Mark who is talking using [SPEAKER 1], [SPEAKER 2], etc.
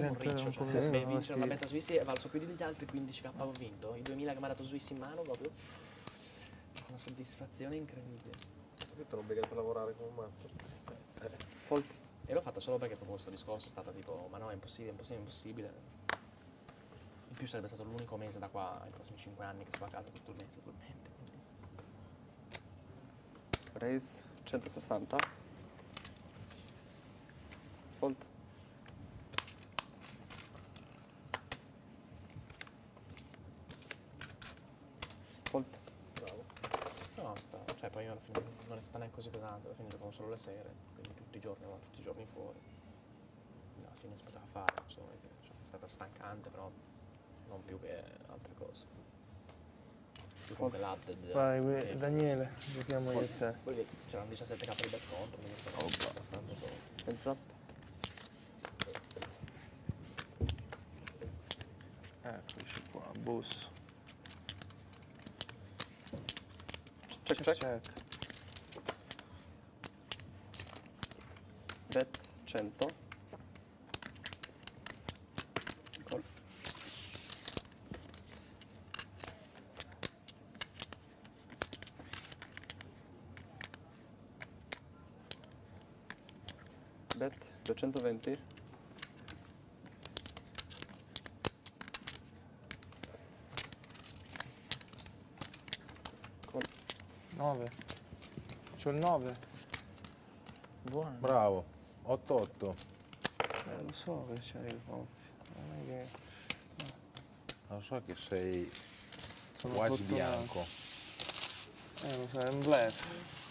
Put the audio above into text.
[SPEAKER 1] un riccio,
[SPEAKER 2] un po'
[SPEAKER 1] cioè, se
[SPEAKER 2] meno,
[SPEAKER 1] vincere
[SPEAKER 2] sì.
[SPEAKER 1] una betta Swissi è valso più degli altri 15k ho vinto, i 2000 che mi ha dato Swissi in mano proprio, una soddisfazione incredibile.
[SPEAKER 3] Io ti ho obbligato a lavorare come un matto.
[SPEAKER 2] Fold.
[SPEAKER 1] E l'ho fatta solo perché proprio questo discorso è stato tipo, ma no, è impossibile, impossibile, impossibile. In più sarebbe stato l'unico mese da qua ai prossimi 5 anni che sto a casa tutto il mese, attualmente.
[SPEAKER 2] Raise 160. Fold. Fold.
[SPEAKER 3] Bravo.
[SPEAKER 1] No, cioè poi alla fine non è stata neanche così pesante, alla fine giocavo solo le sere, quindi tutti i giorni, no, tutti i giorni fuori. Alla fine si poteva fare, insomma, cioè, è stata stancante, però non più che altre cose. Più con quell'added.
[SPEAKER 4] Vai, Daniele, giochiamo io e te.
[SPEAKER 1] Poi c'erano 17k di bet contro, quindi stavo abbastanza solo.
[SPEAKER 2] Heads up.
[SPEAKER 4] Eccoci qua, boss.
[SPEAKER 2] Check, check. Bet 100. Call. Bet 220. Call.
[SPEAKER 4] 9. C'ho il 9.
[SPEAKER 5] Buono.
[SPEAKER 6] Bravo, 8-8.
[SPEAKER 4] Lo so che c'hai il coffee. Non è che
[SPEAKER 6] Lo so che sei
[SPEAKER 4] sono
[SPEAKER 6] quasi
[SPEAKER 4] fortunato.
[SPEAKER 6] bianco.
[SPEAKER 4] Lo so, è un bluff.